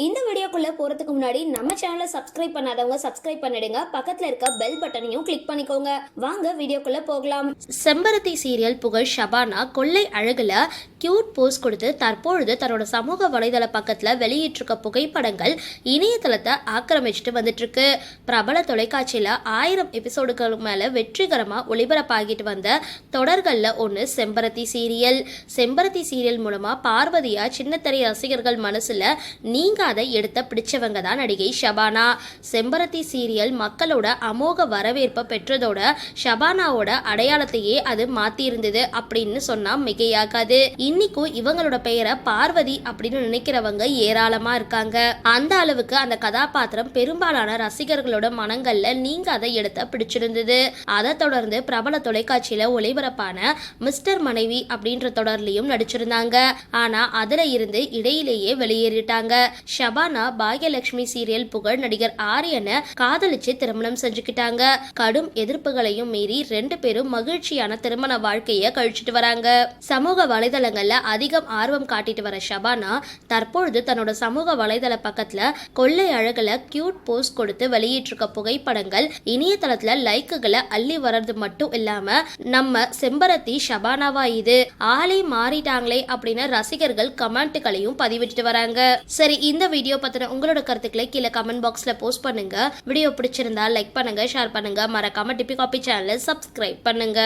இந்த வீடியோக்குள்ள போறதுக்கு முன்னாடி நம்ம சேனலை சப்ஸ்கிரைப் பண்ணாதவங்க சப்ஸ்கிரைப் பண்ணிடுங்க, பக்கத்துல இருக்க பெல் பட்டனையும் கிளிக் பண்ணிக்கோங்க. வாங்க வீடியோக்குள்ள போகலாம். செம்பருத்தி சீரியல் புகழ் ஷபானா கொள்ளை அழகுல கியூட் போஸ்ட் கொடுத்து தற்பொழுது தன்னோட சமூக வலைதள பக்கத்துல வெளியிட்டிருக்க புகைப்படங்கள் இணையதளத்தை ஆக்கிரமிச்சுட்டு வந்துட்டு இருக்கு. பிரபல தொலைக்காட்சியில 1000 எபிசோடுகளுக்கு மேல வெற்றிகரமா ஒளிபரப்பாகிட்டு வந்த தொடர்கள்ல ஒண்ணு செம்பருத்தி சீரியல். செம்பருத்தி சீரியல் மூலமா பார்வதியா சின்னத்திரை ரசிகர்கள் மனசுல நீங்க அதை எடுத்த பிடிச்சவங்க தான் நடிகை ஷபானா. செம்பருத்தி சீரியல் மக்களோட அமோக வரவேற்பை பெற்றதோட ஷபானாவோட அடையாளத்தையே அது மாத்தி இருந்தது அப்படின்னு சொன்னா மிகையாகாது. இன்னைக்கும் இவங்களோட பெயரை பார்வதி அப்படின்னு நினைக்கிறவங்க ஏராளமா இருக்காங்க. அந்த அளவுக்கு அந்த கதாபாத்திரம் பெரும்பாலான ரசிகர்களோட மனங்கள்ல நீங்க அதை எடுத்த பிடிச்சிருந்தது. அதை தொடர்ந்து பிரபல தொலைக்காட்சியில ஒளிபரப்பான மிஸ்டர் மனைவி அப்படின்ற தொடர்லையும் நடிச்சிருந்தாங்க. ஆனா அதுல இருந்து இடையிலேயே வெளியேறிட்டாங்க. ஷபானா பாக்யலட்சுமி சீரியல் புகழ் நடிகர் ஆரியனை காதலிச்சு திருமணம் செஞ்சுக்கிட்டாங்க. கடும் எதிர்ப்புகளையும் மீறி 2 பேரும் மகிழ்ச்சியான திருமண வாழ்க்கைய கழிச்சிட்டு வராங்க. சமூக வலைதளங்கள்ல அதிகம் ஆர்வம் காட்டிட்டு வர ஷபானா தற்பொழுது தன்னோட சமூக வலைதள பக்கத்துல கொள்ளை அழகுல கியூட் போஸ்ட் கொடுத்து வெளியிட்டிருக்க புகைப்படங்கள் இணையதளத்துல லைக்குகளை அள்ளி வர்றது மட்டும் இல்லாம நம்ம செம்பருத்தி ஷபானாவா இது, ஆளே மாறிட்டாங்களே அப்படின்னு ரசிகர்கள் கமெண்ட்களையும் பதிவிட்டு வராங்க. சரி, இந்த வீடியோ பத்தின உங்களோட கருத்துக்களை கீழே கமெண்ட் பாக்ஸ்ல போஸ்ட் பண்ணுங்க. வீடியோ பிடிச்சிருந்தா லைக் பண்ணுங்க, ஷேர் பண்ணுங்க, மறக்காம டிபி காபி சேனலை சப்ஸ்கிரைப் பண்ணுங்க.